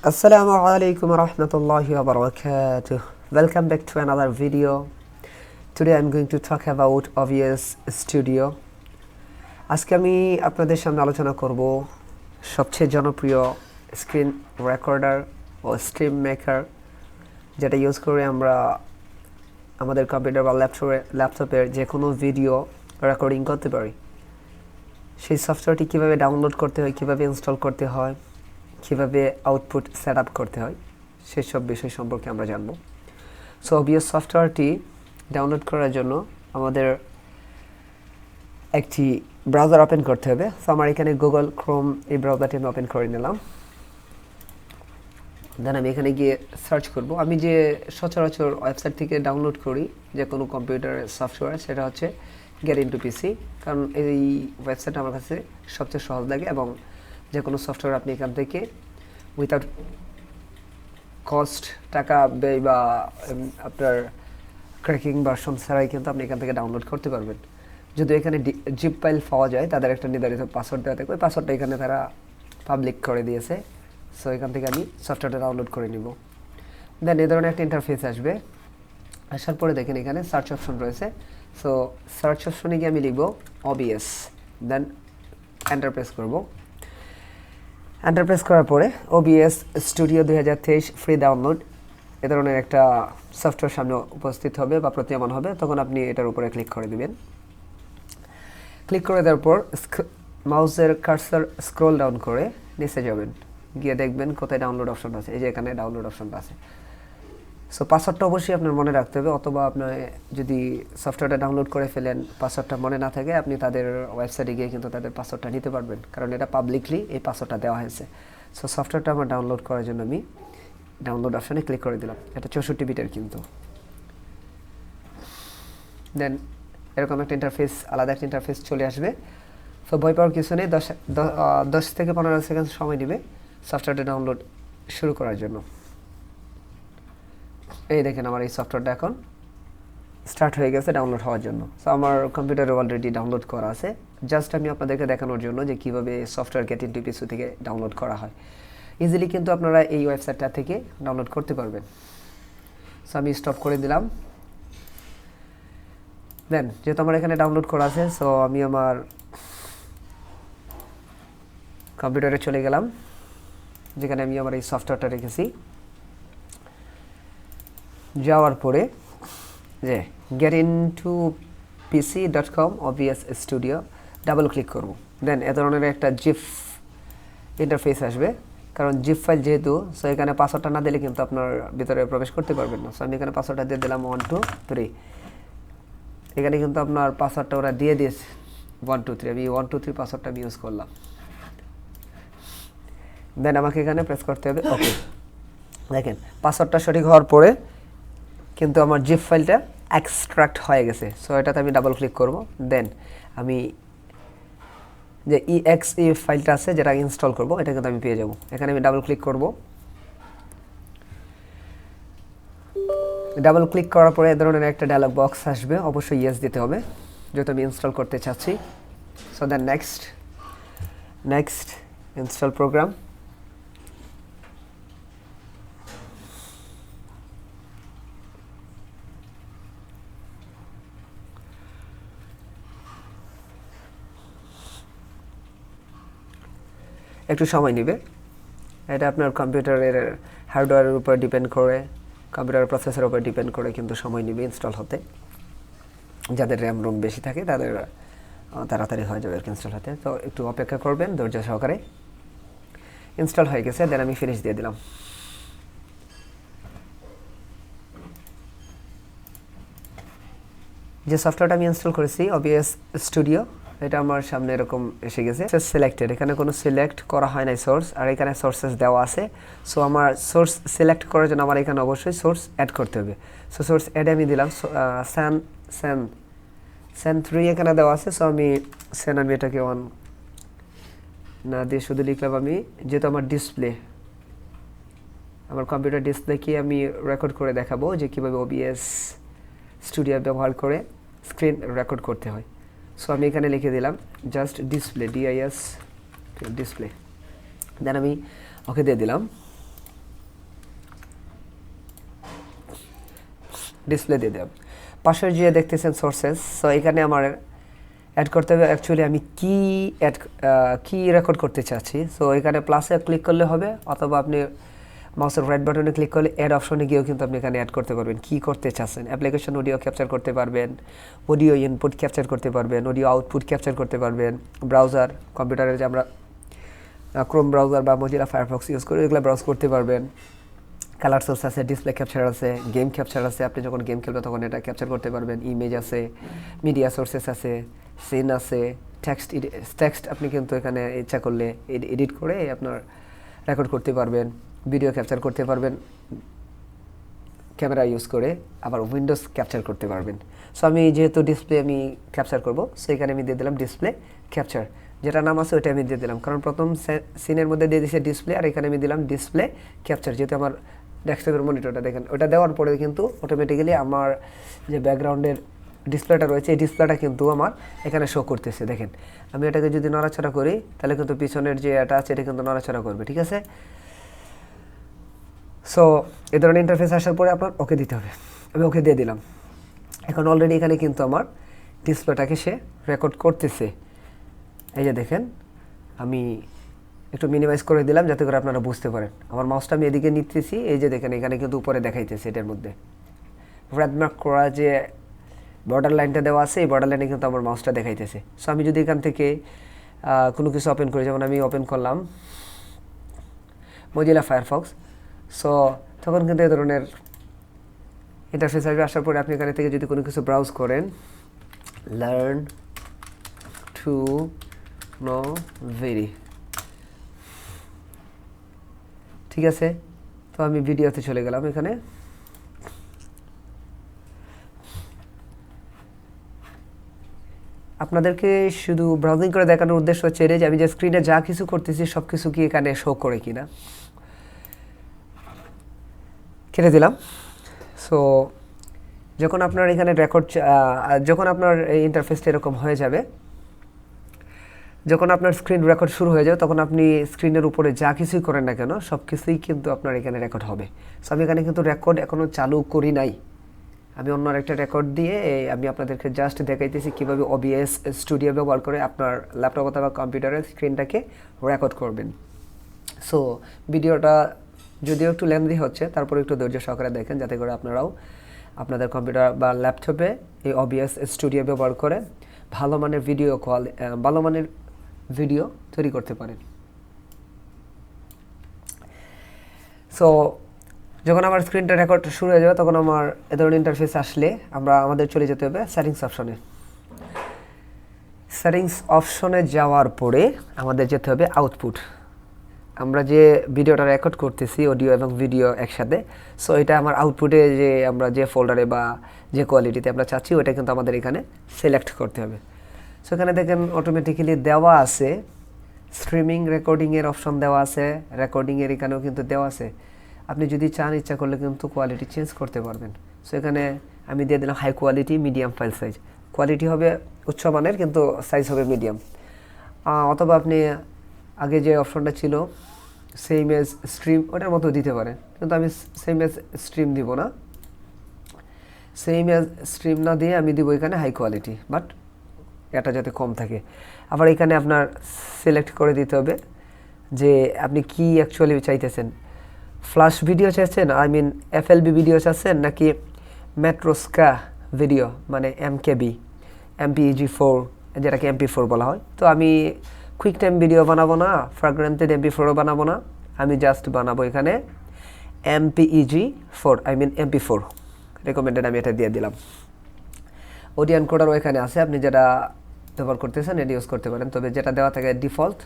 Assalamu alaikum warahmatullahi wabarakatuh. Welcome back to another video. Today I'm going to talk about OBS Studio. আজকে আমি আপনাদের সামনে আলোচনা করব সবচেয়ে জনপ্রিয় স্ক্রিন রেকর্ডার ও স্ট্রিম মেকার যেটা ইউজ করে আমরা আমাদের কম্পিউটার বা ল্যাপটপের যে কোনো ভিডিও রেকর্ডিং করতে পারি। সেই সফটওয়্যারটি কিভাবে ডাউনলোড করতে হয়, কিভাবে ইনস্টল করতে হয়, কিভাবে আউটপুট সেট আপ করতে হয় সেসব বিষয় সম্পর্কে আমরা জানব। সো OBS সফটওয়্যারটি ডাউনলোড করার জন্য আমাদের একটি ব্রাউজার ওপেন করতে হবে। সো আমার এখানে গুগল ক্রোম এই ব্রাউজারটি আমি ওপেন করে নিলাম। দেন আমি এখানে গিয়ে সার্চ করব। আমি যে সচরাচর ওয়েবসাইট থেকে ডাউনলোড করি যে কোনো কম্পিউটারের সফটওয়্যার সেটা হচ্ছে গেট ইনটু পিসি, কারণ এই ওয়েবসাইট আমার কাছে সবচেয়ে সহজ লাগে এবং যে কোনো সফটওয়্যার আপনি এখান থেকে উইথাউট কস্ট টাকা ব্যয় বা আপনার ক্র্যাকিং ভার্সন ছাড়াই কিন্তু আপনি এখান থেকে ডাউনলোড করতে পারবেন। যদি এখানে জিপ ফাইল পাওয়া যায় তাদের একটা নির্ধারিত পাসওয়ার্ড দেওয়া থাকে, ওই পাসওয়ার্ডটা এখানে তারা পাবলিক করে দিয়েছে। সো এখান থেকে আমি সফটওয়্যারটা ডাউনলোড করে নিব। দেন এই ধরনের একটা ইন্টারফেস আসবে। আসার পরে দেখেন এখানে সার্চ অপশন রয়েছে। সো সার্চ অপশনে গিয়ে আমি লিখব OBS, দেন এন্টার প্রেস করব। এন্টার প্রেস করার পরে OBS স্টুডিও 2023 ফ্রি ডাউনলোড এ ধরনের একটা সফটওয়্যার সামনে উপস্থিত হবে বা প্রতীয়মান হবে, তখন আপনি এটার উপরে ক্লিক করে দিবেন। ক্লিক করে দেওয়ার পর মাউসের কার্সার স্ক্রল ডাউন করে নিচে যাবেন, গিয়ে দেখবেন কোথায় ডাউনলোড অপশন আছে। এই যে এখানে ডাউনলোড অপশনটা আছে। সো পাসওয়ার্ডটা অবশ্যই আপনার মনে রাখতে হবে, অথবা আপনার যদি সফটওয়্যারটা ডাউনলোড করে ফেলেন পাসওয়ার্ডটা মনে না থাকে, আপনি তাদের ওয়েবসাইটে গিয়ে কিন্তু তাদের পাসওয়ার্ডটা নিতে পারবেন, কারণ এটা পাবলিকলি এই পাসওয়ার্ডটা দেওয়া হয়েছে। সো সফটওয়্যারটা আমার ডাউনলোড করার জন্য আমি ডাউনলোড অপশনে ক্লিক করে দিলাম। এটা 64 বিটের কিন্তু। দেন এরকম একটা ইন্টারফেস, আলাদা একটা ইন্টারফেস চলে আসবে। সো ভয় পাওয়ার কিছু নেই, 10 থেকে 15 সেকেন্ড সময় নেবে সফটওয়্যারটা ডাউনলোড শুরু করার জন্য। এই দেখেন আমার এই সফটওয়্যারটা এখন স্টার্ট হয়ে গেছে ডাউনলোড হওয়ার জন্য। সো আমার কম্পিউটারে অলরেডি ডাউনলোড করা আছে। জাস্ট আমি আপনাদেরকে দেখানোর জন্য যে কীভাবে সফটওয়্যার গেট ইনটু পিসি থেকে ডাউনলোড করা হয়। ইজিলি কিন্তু আপনারা এই ওয়েবসাইটটা থেকে ডাউনলোড করতে পারবেন। সো আমি স্টপ করে দিলাম। দেন যেহেতু আমার এখানে ডাউনলোড করা আছে, সো আমি আমার কম্পিউটারে চলে গেলাম যেখানে আমি আমার এই সফটওয়্যারটা রেখেছি। যাওয়ার পরে যে gate into pc.com OBS studio double click করব। দেন এ ধরনের একটা জিপ ইন্টারফেস আসবে, কারণ জিপ ফাইল যেহেতু, সো এখানে পাসওয়ার্ডটা না দিলে কিন্তু আপনার ভিতরে প্রবেশ করতে পারবেন না। সো আমি এখানে পাসওয়ার্ডটা দিয়ে দিলাম 1 2 3। এখানে কিন্তু আপনার পাসওয়ার্ডটা ওরা দিয়ে দিয়েছে 1 2 3। আমি 1 2 3 পাসওয়ার্ডটা আমি ইউজ করলাম। দেন আমাকে এখানে প্রেস করতে হবে ওকে। দেখেন পাসওয়ার্ডটা সঠিক হওয়ার পরে কিন্তু আমার জিপ ফাইলটা এক্সট্রাক্ট হয়ে গেছে। সো এটাতে আমি ডাবল ক্লিক করব। দেন আমি যে exe ফাইলটা আছে যেটা ইনস্টল করব এটা কিন্তু আমি পেয়ে যাব। এখানে আমি ডাবল ক্লিক করব। ডাবল ক্লিক করার পরে এ ধরনের একটা ডায়লগ বক্স আসবে, অবশ্যই ইয়েস দিতে হবে যেহেতু আমি ইনস্টল করতে চাচ্ছি। So then next install program. একটু সময় নেবে, এটা আপনার কম্পিউটারের হার্ডওয়্যারের উপর ডিপেন্ড করে, কম্পিউটার প্রসেসরের উপর ডিপেন্ড করে কিন্তু সময় নেবে ইনস্টল হতে। যাদের র্যাম রোম বেশি থাকে তাদের তাড়াতাড়ি হয়ে যাবে ইনস্টল হতে। তো একটু অপেক্ষা করবেন ধৈর্য সহকারে। ইনস্টল হয়ে গেছে, দেন আমি ফিনিশ দিয়ে দিলাম। যে সফটওয়্যারটা আমি ইনস্টল করেছি OBS স্টুডিও, এটা আমার সামনে এরকম এসে গেছে সিলেক্টেড। এখানে কোনো সিলেক্ট করা হয় নাই সোর্স, আর এখানে সোর্সেস দেওয়া আছে। সো আমার সোর্স সিলেক্ট করার জন্য আমার এখানে অবশ্যই সোর্স অ্যাড করতে হবে। সো সোর্স অ্যাডে আমি দিলাম স্যান 3 এখানে দেওয়া আছে। সো আমি এটাকে 1 না দিয়ে শুধু লিখলাম আমি, যেহেতু আমার ডিসপ্লে, আমার কম্পিউটার ডিসপ্লেকে আমি রেকর্ড করে দেখাবো যে কীভাবে OBS স্টুডিও ব্যবহার করে স্ক্রিন রেকর্ড করতে হয়। সো আমি এখানে লিখে দিলাম জাস্ট ডিসপ্লে, DIS ডিসপ্লে। দেন আমি ওকে দিয়ে দিলাম। ডিসপ্লে দিয়ে দিলাম। পাশের যে দেখতেছেন সোর্সেস, সো এখানে আমার অ্যাড করতে হবে অ্যাকচুয়ালি আমি কি রেকর্ড করতে চাচ্ছি। সো এখানে প্লাসে ক্লিক করলে হবে, অথবা আপনি মাউসের রাইট বাটনে ক্লিক করলে অ্যাড অপশনে গিয়েও কিন্তু আপনি এখানে অ্যাড করতে পারবেন কি করতে চাচ্ছেন। অ্যাপ্লিকেশন অডিও ক্যাপচার করতে পারবেন, অডিও ইনপুট ক্যাপচার করতে পারবেন, অডিও আউটপুট ক্যাপচার করতে পারবেন। ব্রাউজার, কম্পিউটারে যে আমরা ক্রোম ব্রাউজার বা মজিলা ফায়ারফক্স ইউজ করি এগুলো ব্রাউজ করতে পারবেন। কালার সোর্স আছে, ডিসপ্লে ক্যাপচার আছে, গেম ক্যাপচার আছে, আপনি যখন গেম খেলবেন তখন এটা ক্যাপচার করতে পারবেন। ইমেজ আছে, মিডিয়া সোর্সেস আছে, সিন আছে, টেক্সট আপনি কিন্তু এখানে ইচ্ছা করলে এডিট করে আপনার রেকর্ড করতে পারবেন, ভিডিও ক্যাপচার করতে পারবেন ক্যামেরা ইউজ করে, আবার উইন্ডোজ ক্যাপচার করতে পারবেন। সো আমি যেহেতু ডিসপ্লে আমি ক্যাপচার করব, সো এখানে আমি দিয়ে দিলাম ডিসপ্লে ক্যাপচার, যেটা নাম আছে ওইটা আমি দিয়ে দিলাম, কারণ প্রথম সিনের মধ্যে দিয়ে দিয়েছে ডিসপ্লে, আর এখানে আমি দিলাম ডিসপ্লে ক্যাপচার। যেহেতু আমার ডেস্কটপের মনিটরটা দেখেন, ওটা দেওয়ার পরে কিন্তু অটোমেটিক্যালি আমার যে ব্যাকগ্রাউন্ডের ডিসপ্লেটা রয়েছে এই ডিসপ্লেটা কিন্তু আমার এখানে শো করতেছে। দেখেন আমি এটাকে যদি নড়াচড়া করি তাহলে কিন্তু পিছনের যে এটা আছে এটা কিন্তু নড়াচড়া করবে, ঠিক আছে। সো এই ধরনের ইন্টারফেস আসার পরে আপনার ওকে দিতে হবে, আমি ওকে দিয়ে দিলাম। এখন অলরেডি এখানে কিন্তু আমার ডিসপ্লেটাকে সে রেকর্ড করতেছে। এই যে দেখেন আমি একটু মিনিমাইজ করে দিলাম যাতে করে আপনারা বুঝতে পারেন। আমার মাউসটা আমি এদিকে নিতেছি, এই যে দেখেন এখানে কিন্তু উপরে দেখাইতেছে এটার মধ্যে রেড মার্ক করা যে বর্ডার লাইনটা দেওয়া আছে, এই বর্ডার লাইনে কিন্তু আমার মাউসটা দেখাইতেছে। সো আমি যদি এখান থেকে কোনো কিছু ওপেন করি, যেমন আমি ওপেন করলাম মজিলা ফায়ারফক্স, সো তখন কিন্তু এই ধরনের ইন্টারফেস আসবে। আসার পরে আপনি এখানে থেকে যদি কোনো কিছু ব্রাউজ করেন, লার্ন টু নো ভেরি, ঠিক আছে। তো আমি ভিডিওতে চলে গেলাম। এখানে আপনাদেরকে শুধু ব্রাউজিং করে দেখানোর উদ্দেশ্য হচ্ছে যে আমি যে স্ক্রিনে যা কিছু করতেছি সব কিছু কি এখানে শো করে কিনা। কেটে দিলাম। সো যখন আপনার এখানে রেকর্ড, যখন আপনার এই ইন্টারফেসটা এরকম হয়ে যাবে, যখন আপনার স্ক্রিন রেকর্ড শুরু হয়ে যাবে, তখন আপনি স্ক্রিনের উপরে যা কিছুই করেন না কেন সব কিছুই কিন্তু আপনার এখানে রেকর্ড হবে। সো আমি এখানে কিন্তু রেকর্ড এখনও চালু করি নাই, আমি অন্য একটা রেকর্ড দিয়ে আমি আপনাদেরকে জাস্ট দেখাইতেছি কীভাবে OBS স্টুডিও ব্যবহার করে আপনার ল্যাপটপ অথবা কম্পিউটারের স্ক্রিনটাকে রেকর্ড করবেন। সো ভিডিওটা যদিও একটু লেন্দি হচ্ছে, তারপরে একটু ধৈর্য সহকারে দেখেন যাতে করে আপনারাও আপনাদের কম্পিউটার বা ল্যাপটপে এই OBS স্টুডিও ব্যবহার করে ভালো মানের ভিডিও তৈরি করতে পারেন। সো যখন আমার স্ক্রিনটা রেকর্ড শুরু হয়ে যাবে তখন আমার এ ধরনের ইন্টারফেস আসলে আমাদের চলে যেতে হবে সেটিংস অপশনে। সেটিংস অপশনে যাওয়ার পরে আমাদের যেতে হবে আউটপুট। আমরা যে ভিডিওটা রেকর্ড করতেছি অডিও এবং ভিডিও একসাথে, সো এটা আমার আউটপুটে যে আমরা যে ফোল্ডারে বা যে কোয়ালিটিতে আমরা চাচ্ছি ওটা কিন্তু আমাদের এখানে সিলেক্ট করতে হবে। সো এখানে দেখেন অটোমেটিক্যালি দেওয়া আছে স্ট্রিমিং রেকর্ডিংয়ের অপশন দেওয়া আছে, রেকর্ডিংয়ের এখানেও কিন্তু দেওয়া আছে। আপনি যদি চান ইচ্ছা করলে কিন্তু কোয়ালিটি চেঞ্জ করতে পারবেন। সো এখানে আমি দিয়ে দিলাম high quality medium file size, quality হবে উচ্চমানের কিন্তু সাইজ হবে মিডিয়াম। অথবা আপনি আগে যে অপশনটা ছিল সেম এজ স্ট্রিম ওটার মতো দিতে পারেন, কিন্তু আমি সেম এজ স্ট্রিম দিব না, সেম এজ স্ট্রিম না দিয়ে আমি দিব এখানে হাই কোয়ালিটি, বাট এটা যাতে কম থাকে। আবার এখানে আপনার সিলেক্ট করে দিতে হবে যে আপনি কি অ্যাকচুয়ালি চাইতেছেন, ফ্ল্যাশ ভিডিও চাইছেন, FLB ভিডিও চাচ্ছেন, নাকি মেট্রোস্কা ভিডিও মানে MKB MPEG-4 যেটাকে MP4 বলা হয়। তো আমি কুইক টাইম ভিডিও বানাবো না, ফ্র্যাগমেন্টেড MP4ও বানাবো না, আমি জাস্ট বানাবো এখানে MPEG-4 MP4 রেকমেন্ডেড, আমি এটা দিয়ে দিলাম। অডিও এনকোডারও এখানে আছে, আপনি যেটা ব্যবহার করতেছেন এটা ইউজ করতে পারেন, তবে যেটা দেওয়া থাকে ডিফল্ট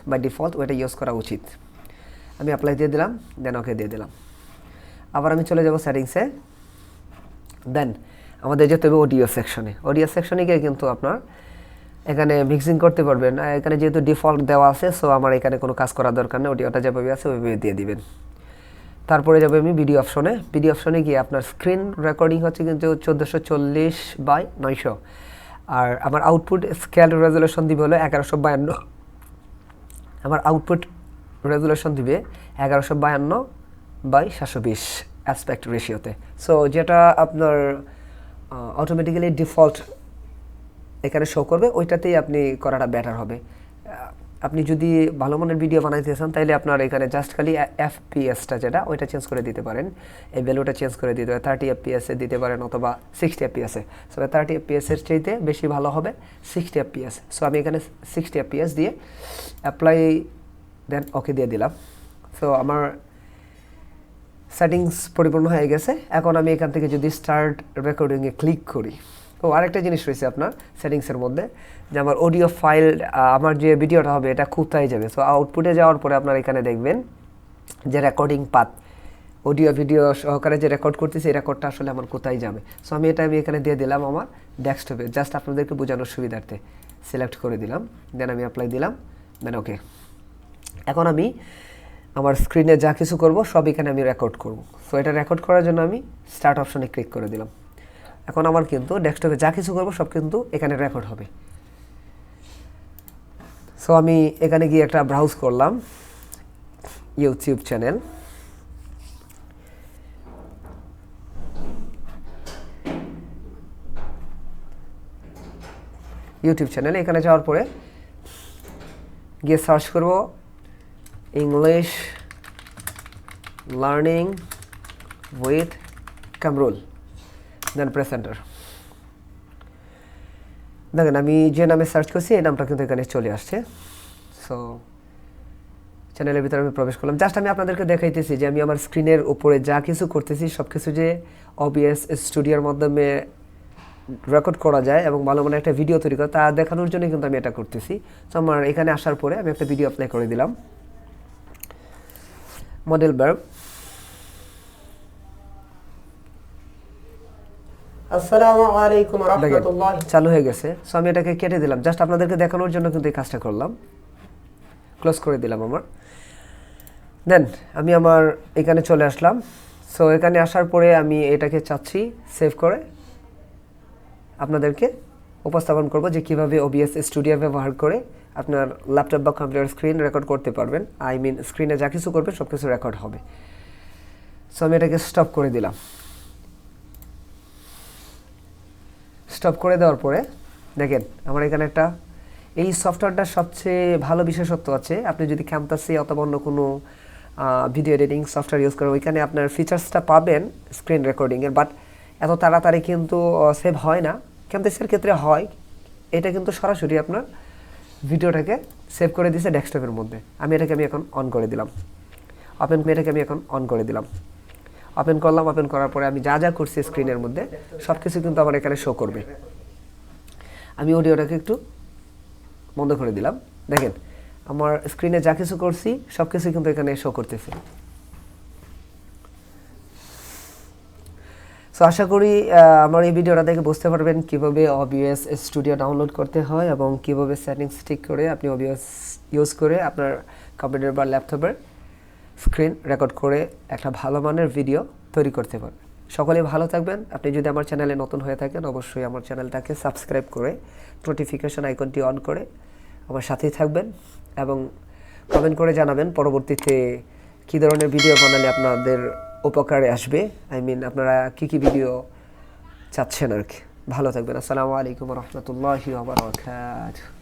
ওইটা ইউজ করা উচিত। আমি অ্যাপ্লাই দিয়ে দিলাম, দেন ওকে দিয়ে দিলাম। আবার আমি চলে যাব সেটিংসে, দেন আমাদের যেতে হবে অডিও সেকশনে গিয়ে কিন্তু আপনার এখানে মিক্সিং করতে পারবেন। এখানে যেহেতু ডিফল্ট দেওয়া আছে, সো আমার এখানে কোনো কাজ করার দরকার নেই, অডিওটা যেভাবে আছে ওইভাবে দিয়ে দিবেন। তারপরে যাবে আমি ভিডিও অপশনে গিয়ে আপনার স্ক্রিন রেকর্ডিং হচ্ছে কিন্তু 1440x900, আর আমার আউটপুট স্কেল রেজুলেশন দিবে হলো 1152, আমার আউটপুট রেজুলেশন দিবে 1152x720 অ্যাসপেক্ট রেশিওতে। সো যেটা আপনার অটোমেটিক্যালি ডিফল্ট এখানে শো করবে, ওইটাতেই আপনি করাটা বেটার হবে। আপনি যদি ভালো মানের ভিডিও বানাইতে চান তাহলে আপনার এখানে জাস্ট খালি এফপিএসটা যেটা ওইটা চেঞ্জ করে দিতে পারেন, এই ভ্যালুটা চেঞ্জ করে দিতে পারেন, 30 এফপিএসে দিতে পারেন অথবা 60 এফপিএসে। সো 30 এফপিএসের চাইতে বেশি ভালো হবে 60 এফপিএস। সো আমি এখানে 60 এফপিএস দিয়ে অ্যাপ্লাই দেন ওকে দিয়ে দিলাম। সো আমার সেটিংস পরিপূর্ণ হয়ে গেছে। এখন আমি এখান থেকে যদি স্টার্ট রেকর্ডিংয়ে ক্লিক করি, তো আরেকটা জিনিস রয়েছে আপনার সেটিংসের মধ্যে যে আমার অডিও ফাইল, আমার যে ভিডিওটা হবে এটা কোথায় যাবে। সো আউটপুটে যাওয়ার পরে আপনার এখানে দেখবেন যে রেকর্ডিং পাথ, অডিও ভিডিও সহকারে যে রেকর্ড করতেছি এই রেকর্ডটা আসলে আমার কোথায় যাবে। সো আমি এখানে দিয়ে দিলাম আমার ডেস্কটপে, জাস্ট আপনাদেরকে বোঝানোর সুবিধার্থে সিলেক্ট করে দিলাম, দেন আমি অ্যাপ্লাই দিলাম, দেন ওকে। এখন আমি আমার স্ক্রিনে যা কিছু করব সব এখানে আমি রেকর্ড করব। সো এটা রেকর্ড করার জন্য আমি স্টার্ট অপশনে ক্লিক করে দিলাম। এখন আমার কিন্তু ডেস্কটপে যা কিছু করব সব কিন্তু এখানে রেকর্ড হবে। সো আমি এখানে গিয়ে একটা ব্রাউজ করলাম ইউটিউব চ্যানেল, এখানে যাওয়ার পরে গিয়ে সার্চ করব English learning with Kamrul, then press enter. দেখেন আমি যে নামে সার্চ করছি এই নামটা কিন্তু এখানে চলে আসছে। সো চ্যানেলের ভিতরে আমি প্রবেশ করলাম। জাস্ট আমি আপনাদেরকে দেখাইতেছি যে আমি আমার স্ক্রিনের উপরে যা কিছু করতেছি সব কিছু যে OBS স্টুডিওর মাধ্যমে রেকর্ড করা যায় এবং ভালো মানে একটা ভিডিও তৈরি করা, তা দেখানোর জন্য কিন্তু আমি এটা করতেছি। সো আমার এখানে আসার পরে আমি একটা ভিডিও অ্যাপ্লাই করে দিলাম, মডেল ভার্ব। আসসালামু আলাইকুম ওয়া রাহমাতুল্লাহ। চালু হয়ে গেছে। সো আমি এটাকে কেটে দিলাম, জাস্ট আপনাদেরকে দেখানোর জন্য কিন্তু এই কাজটা করলাম। ক্লোজ করে দিলাম আমার। দেন আমি আমার এখানে চলে আসলাম। সো এখানে আসার পরে আমি এটাকে চাচ্ছি সেভ করে আপনাদেরকে উপস্থাপন করব যে কীভাবে OBS স্টুডিও ব্যবহার করে আপনার ল্যাপটপ বা কম্পিউটার স্ক্রিন রেকর্ড করতে পারবেন। আই মিন স্ক্রিনে যা কিছু করবেন সব কিছু রেকর্ড হবে। সো আমি এটাকে স্টপ করে দিলাম। স্টপ করে দেওয়ার পরে দেখেন আমার এখানে একটা, এই সফটওয়্যারটার সবচেয়ে ভালো বিশেষত্ব আছে, আপনি যদি Camtasia অথবা অন্য কোনো ভিডিও এডিটিং সফটওয়্যার ইউজ করেন ওইখানে আপনার ফিচার্সটা পাবেন স্ক্রিন রেকর্ডিংয়ের, বাট এত তাড়াতাড়ি কিন্তু সেভ হয় না। Camtasiaর ক্ষেত্রে হয়, এটা কিন্তু সরাসরি আপনার ভিডিওটাকে সেভ করে দিয়েছে ডেস্কটপের মধ্যে। আমি এখন অন করে দিলাম, অন করে দিলাম। ওপেন করলাম, ওপেন করার পরে আমি যা যা করছি স্ক্রিনের মধ্যে সব কিছু কিন্তু আমার এখানে শো করবে। আমি অডিওটাকে একটু বন্ধ করে দিলাম। দেখেন আমার স্ক্রিনে যা কিছু করছি সব কিছু কিন্তু এখানে শো করতেছে। সো আশা করি আমার এই ভিডিওটা দেখে বুঝতে পারবেন কীভাবে OBS স্টুডিও ডাউনলোড করতে হয় এবং কীভাবে সেটিংস ঠিক করে আপনি OBS ইউজ করে আপনার কম্পিউটার বা ল্যাপটপের স্ক্রিন রেকর্ড করে একটা ভালো মানের ভিডিও তৈরি করতে পারবেন। সকলেই ভালো থাকবেন। আপনি যদি আমার চ্যানেলে নতুন হয়ে থাকেন অবশ্যই আমার চ্যানেলটাকে সাবস্ক্রাইব করে নোটিফিকেশন আইকনটি অন করে আমার সাথেই থাকবেন এবং কমেন্ট করে জানাবেন পরবর্তীতে কী ধরনের ভিডিও বানালে আপনাদের উপকারে আসবে। আই মিন আপনারা কী ভিডিও চাচ্ছেন আর কি। ভালো থাকবেন। আসসালামু আলাইকুম ওয়া রাহমাতুল্লাহি ওয়া বারাকাতুহু।